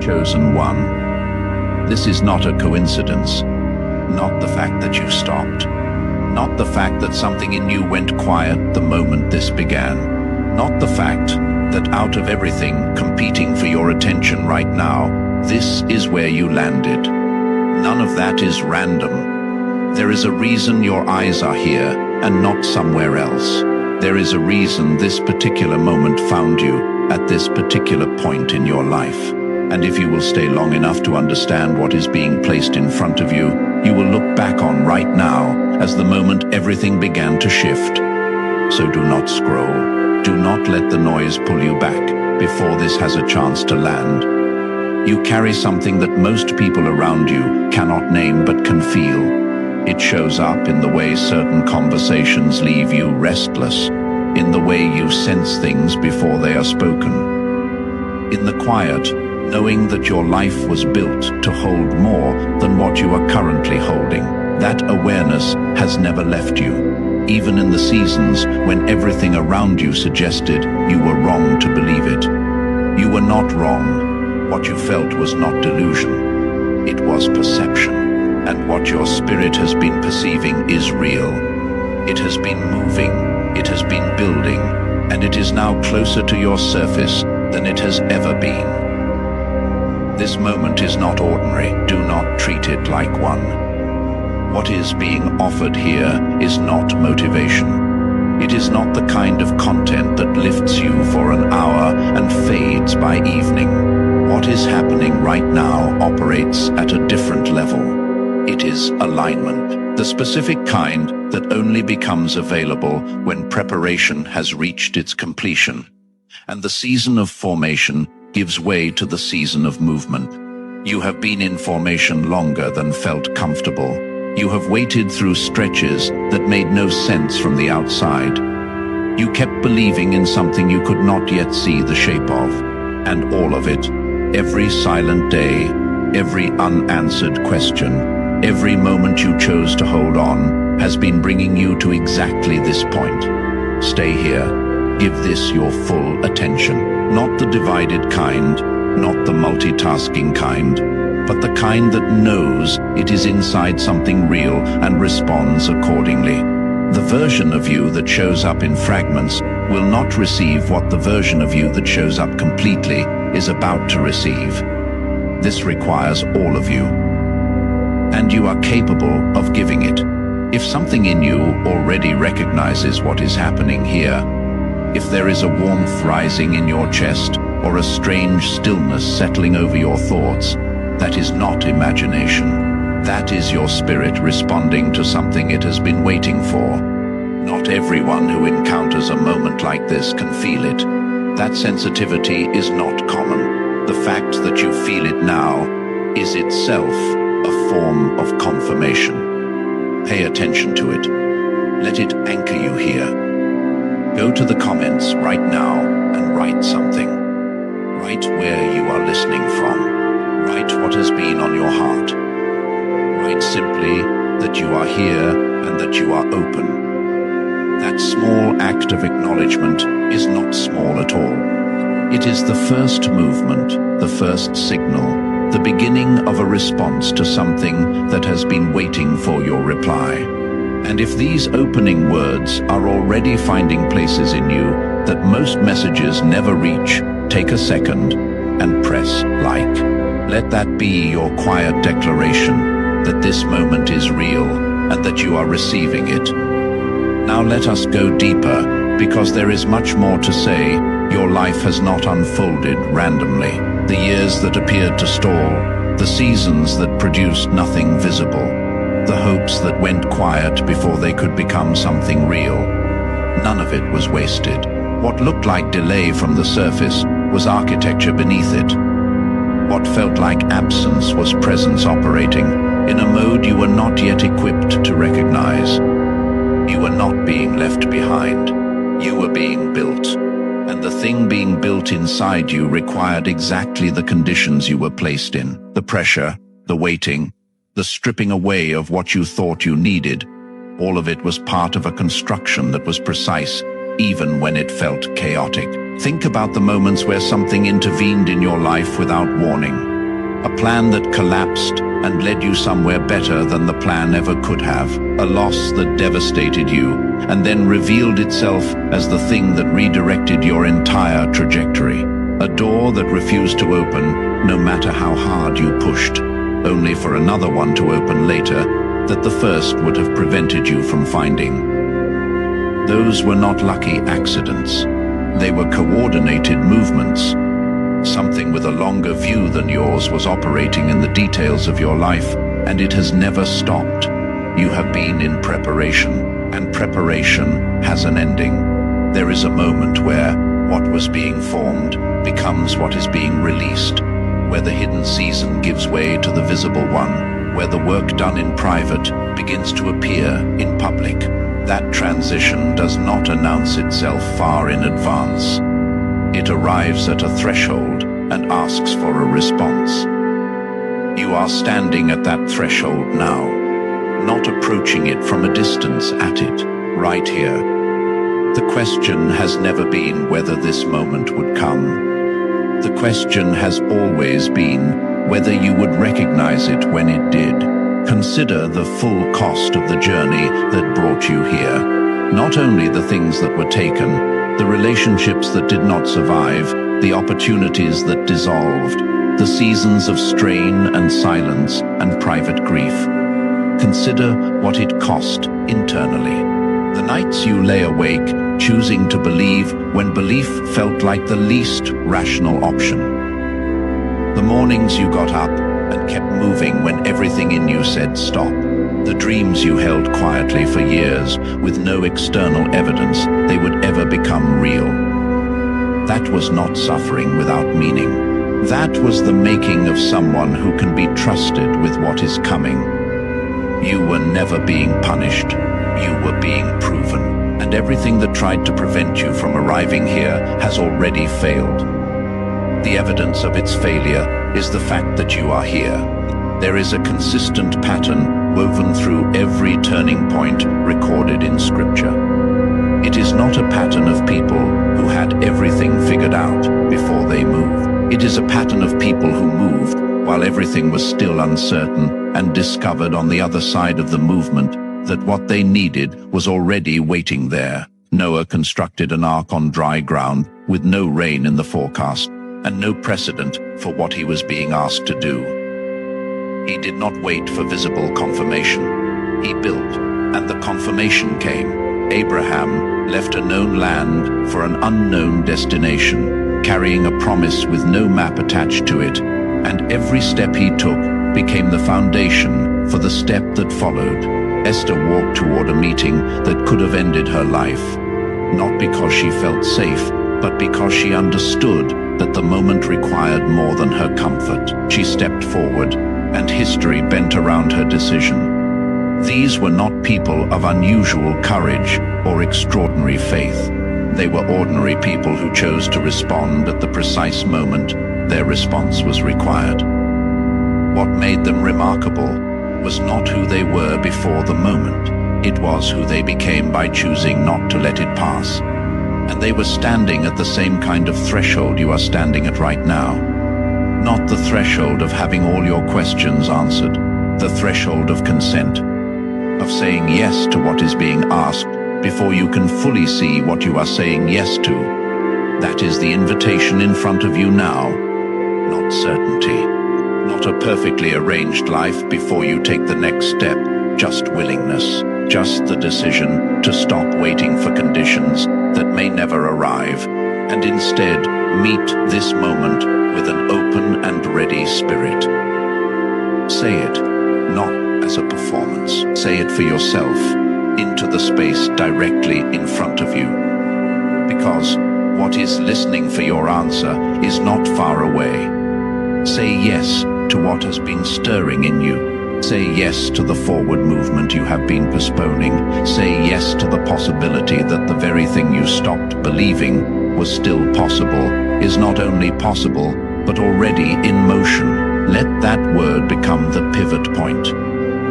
chosen one. This is not a coincidence, not the fact that you stopped, not the fact that something in you went quiet the moment this began, not the fact that out of everything competing for your attention right now, this is where you landed. None of that is random. There is a reason your eyes are here and not somewhere else. There is a reason this particular moment found you at this particular point in your life. And if you will stay long enough to understand what is being placed in front of you, you will look back on right now as the moment everything began to shift. So do not scroll. Do not let the noise pull you back before this has a chance to land. You carry something that most people around you cannot name but can feel. It shows up in the way certain conversations leave you restless, in the way you sense things before they are spoken. In the quiet, knowing that your life was built to hold more than what you are currently holding. That awareness has never left you, even in the seasons when everything around you suggested you were wrong to believe it. You were not wrong. What you felt was not delusion. It was perception. And what your spirit has been perceiving is real. It has been moving, it has been building, and it is now closer to your surface than it has ever been. This moment is not ordinary. Do not treat it like one. What is being offered here is not motivation. It is not the kind of content that lifts you for an hour and fades by evening. What is happening right now operates at a different level. It is alignment, the specific kind that only becomes available when preparation has reached its completion, and the season of formation gives way to the season of movement. You have been in formation longer than felt comfortable. You have waited through stretches that made no sense from the outside. You kept believing in something you could not yet see the shape of, and all of it, every silent day, every unanswered question, every moment you chose to hold on has been bringing you to exactly this point. Stay here. Give this your full attention. Not the divided kind, not the multitasking kind, but the kind that knows it is inside something real and responds accordingly. The version of you that shows up in fragments will not receive what the version of you that shows up completely is about to receive. This requires all of you. And you are capable of giving it. If something in you already recognizes what is happening here, if there is a warmth rising in your chest or a strange stillness settling over your thoughts, that is not imagination. That is your spirit responding to something it has been waiting for. Not everyone who encounters a moment like this can feel it. That sensitivity is not common. The fact that you feel it now is itself a form of confirmation. Pay attention to it. Let it anchor you here. Go to the comments right now and write something. Write where you are listening from. Write what has been on your heart. Write simply that you are here and that you are open. That small act of acknowledgement is not small at all. It is the first movement, the first signal, the beginning of a response to something that has been waiting for your reply. And if these opening words are already finding places in you that most messages never reach, take a second and press like. Let that be your quiet declaration that this moment is real and that you are receiving it. Now let us go deeper, because there is much more to say. Your life has not unfolded randomly. The years that appeared to stall, the seasons that produced nothing visible, the hopes that went quiet before they could become something real. None of it was wasted. What looked like delay from the surface was architecture beneath it. What felt like absence was presence operating in a mode you were not yet equipped to recognize. You were not being left behind. You were being built. And the thing being built inside you required exactly the conditions you were placed in. The pressure, the waiting, the stripping away of what you thought you needed. All of it was part of a construction that was precise, even when it felt chaotic. Think about the moments where something intervened in your life without warning. A plan that collapsed and led you somewhere better than the plan ever could have. A loss that devastated you and then revealed itself as the thing that redirected your entire trajectory. A door that refused to open, no matter how hard you pushed, only for another one to open later that the first would have prevented you from finding. Those were not lucky accidents. They were coordinated movements. Something with a longer view than yours was operating in the details of your life, and it has never stopped. You have been in preparation, and preparation has an ending. There is a moment where what was being formed becomes what is being released, where the hidden season gives way to the visible one, where the work done in private begins to appear in public. That transition does not announce itself far in advance. It arrives at a threshold and asks for a response. You are standing at that threshold now, not approaching it from a distance at it, right here. The question has never been whether this moment would come. The question has always been whether you would recognize it when it did. Consider the full cost of the journey that brought you here. Not only the things that were taken, the relationships that did not survive, the opportunities that dissolved, the seasons of strain and silence and private grief. Consider what it cost internally. The nights you lay awake, choosing to believe when belief felt like the least rational option. The mornings you got up and kept moving when everything in you said stop. The dreams you held quietly for years with no external evidence they would ever become real. That was not suffering without meaning. That was the making of someone who can be trusted with what is coming. You were never being punished. You were being proven. And everything that tried to prevent you from arriving here has already failed. The evidence of its failure is the fact that you are here. There is a consistent pattern woven through every turning point recorded in Scripture. It is not a pattern of people who had everything figured out before they moved. It is a pattern of people who moved while everything was still uncertain and discovered on the other side of the movement that what they needed was already waiting there. Noah constructed an ark on dry ground with no rain in the forecast and no precedent for what he was being asked to do. He did not wait for visible confirmation. He built, and the confirmation came. Abraham left a known land for an unknown destination, carrying a promise with no map attached to it, and every step he took became the foundation for the step that followed. Esther walked toward a meeting that could have ended her life, not because she felt safe, but because she understood that the moment required more than her comfort. She stepped forward, and history bent around her decision. These were not people of unusual courage or extraordinary faith. They were ordinary people who chose to respond at the precise moment their response was required. What made them remarkable was not who they were before the moment. It was who they became by choosing not to let it pass. And they were standing at the same kind of threshold you are standing at right now. Not the threshold of having all your questions answered, the threshold of consent, of saying yes to what is being asked before you can fully see what you are saying yes to. That is the invitation in front of you now, not certainty, not a perfectly arranged life before you take the next step, just willingness, just the decision to stop waiting for conditions that may never arrive, and instead meet this moment with an open and ready spirit. Say it, not as a performance. Say it for yourself, into the space directly in front of you. Because what is listening for your answer is not far away. Say yes to what has been stirring in you. Say yes to the forward movement you have been postponing. Say yes to the possibility that the very thing you stopped believing was still possible is not only possible, but already in motion. Let that word become the pivot point.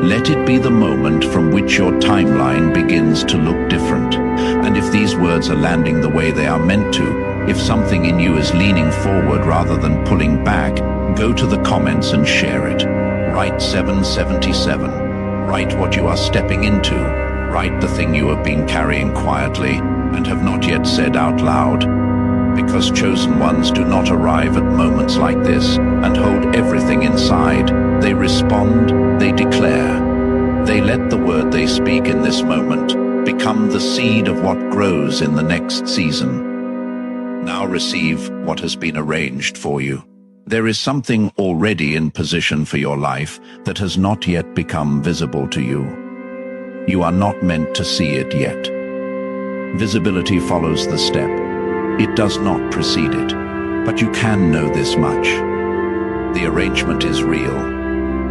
Let it be the moment from which your timeline begins to look different. And if these words are landing the way they are meant to, if something in you is leaning forward rather than pulling back, Go to the comments and share it. Write 777. Write what you are stepping into. Write the thing you have been carrying quietly and have not yet said out loud. Because chosen ones do not arrive at moments like this and hold everything inside. They respond, they declare. They let the word they speak in this moment become the seed of what grows in the next season. Now receive what has been arranged for you. There is something already in position for your life that has not yet become visible to you. You are not meant to see it yet. Visibility follows the step. It does not precede it, but you can know this much. The arrangement is real.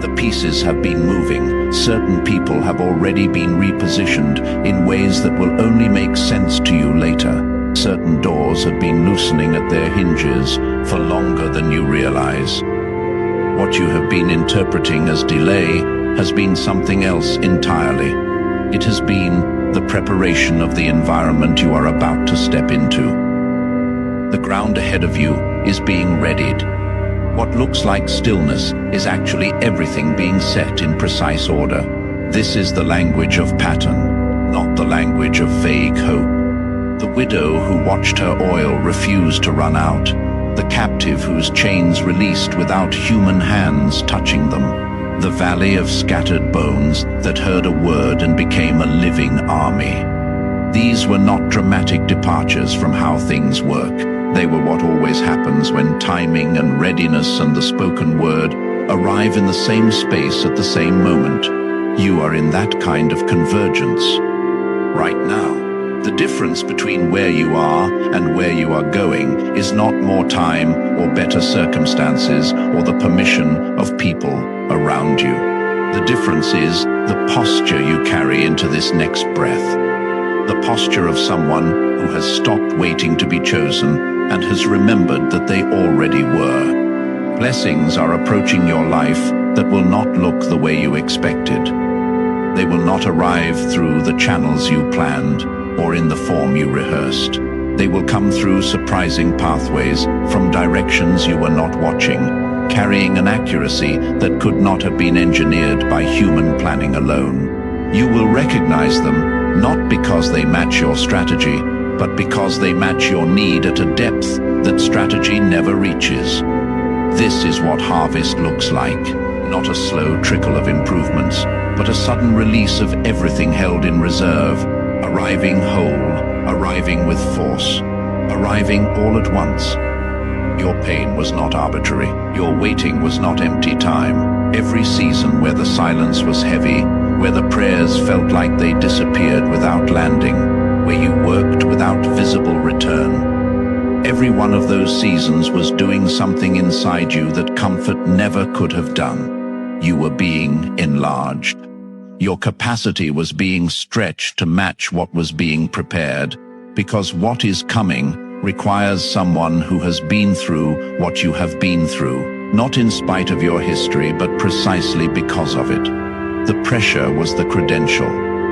The pieces have been moving. Certain people have already been repositioned in ways that will only make sense to you later. Certain doors have been loosening at their hinges for longer than you realize. What you have been interpreting as delay has been something else entirely. It has been the preparation of the environment you are about to step into. The ground ahead of you is being readied. What looks like stillness is actually everything being set in precise order. This is the language of pattern, not the language of vague hope. The widow who watched her oil refuse to run out. The captive whose chains released without human hands touching them. The valley of scattered bones that heard a word and became a living army. These were not dramatic departures from how things work. They were what always happens when timing and readiness and the spoken word arrive in the same space at the same moment. You are in that kind of convergence. Right now, the difference between where you are and where you are going is not more time or better circumstances or the permission of people around you. The difference is the posture you carry into this next breath. The posture of someone who has stopped waiting to be chosen and has remembered that they already were. Blessings are approaching your life that will not look the way you expected. They will not arrive through the channels you planned or in the form you rehearsed. They will come through surprising pathways from directions you were not watching, carrying an accuracy that could not have been engineered by human planning alone. You will recognize them not because they match your strategy, but because they match your need at a depth that strategy never reaches. This is what harvest looks like, not a slow trickle of improvements, but a sudden release of everything held in reserve, arriving whole, arriving with force, arriving all at once. Your pain was not arbitrary, your waiting was not empty time. Every season where the silence was heavy, where the prayers felt like they disappeared without landing, where you worked without visible return. Every one of those seasons was doing something inside you that comfort never could have done. You were being enlarged. Your capacity was being stretched to match what was being prepared, because what is coming requires someone who has been through what you have been through, not in spite of your history, but precisely because of it. The pressure was the credential.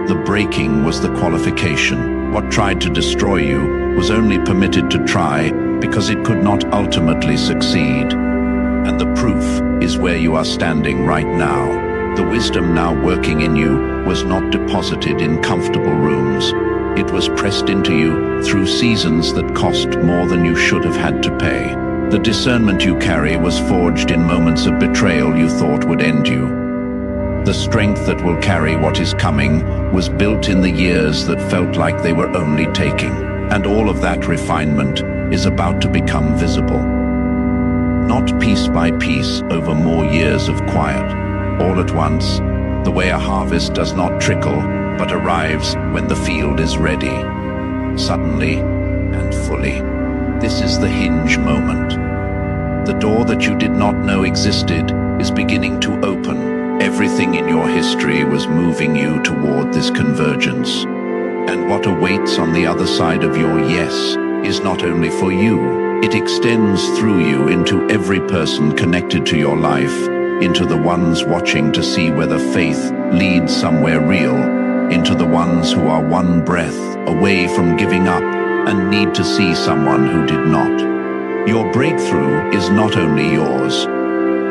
The breaking was the qualification. What tried to destroy you was only permitted to try because it could not ultimately succeed. And the proof is where you are standing right now. The wisdom now working in you was not deposited in comfortable rooms. It was pressed into you through seasons that cost more than you should have had to pay. The discernment you carry was forged in moments of betrayal you thought would end you. The strength that will carry what is coming was built in the years that felt like they were only taking. And all of that refinement is about to become visible. Not piece by piece over more years of quiet. All at once, the way a harvest does not trickle, but arrives when the field is ready. Suddenly and fully. This is the hinge moment. The door that you did not know existed is beginning to open. Everything in your history was moving you toward this convergence. And what awaits on the other side of your yes is not only for you, it extends through you into every person connected to your life, into the ones watching to see whether faith leads somewhere real, into the ones who are one breath away from giving up and need to see someone who did not. Your breakthrough is not only yours,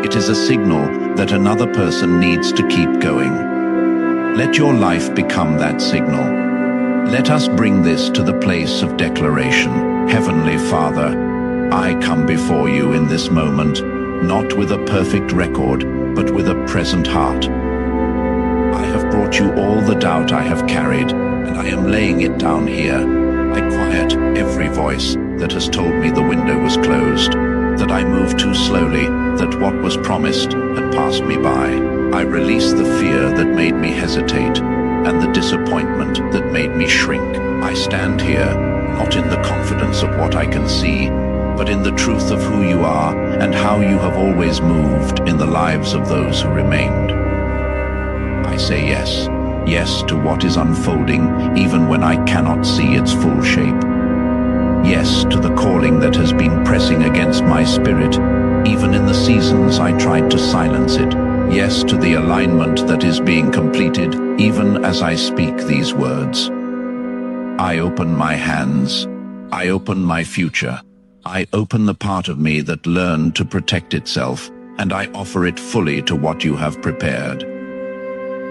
It is a signal that another person needs to keep going. Let your life become that signal. Let us bring this to the place of declaration. Heavenly Father, I come before you in this moment, not with a perfect record, but with a present heart. I have brought you all the doubt I have carried, and I am laying it down here. I quiet every voice that has told me the window was closed, that I moved too slowly, that what was promised had passed me by. I release the fear that made me hesitate, and the disappointment that made me shrink. I stand here, not in the confidence of what I can see, but in the truth of who you are and how you have always moved in the lives of those who remained. I say yes, yes to what is unfolding, even when I cannot see its full shape. Yes to the calling that has been pressing against my spirit, even in the seasons I tried to silence it. Yes to the alignment that is being completed, even as I speak these words. I open my hands. I open my future. I open the part of me that learned to protect itself, and I offer it fully to what you have prepared.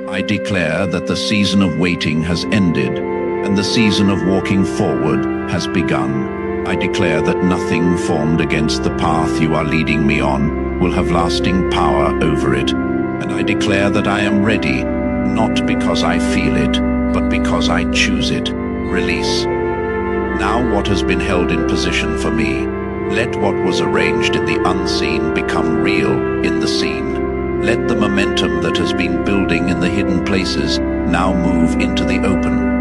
I declare that the season of waiting has ended, and the season of walking forward has begun. I declare that nothing formed against the path you are leading me on will have lasting power over it. And I declare that I am ready, not because I feel it, but because I choose it. Release. Now what has been held in position for me, let what was arranged in the unseen become real in the seen. Let the momentum that has been building in the hidden places now move into the open.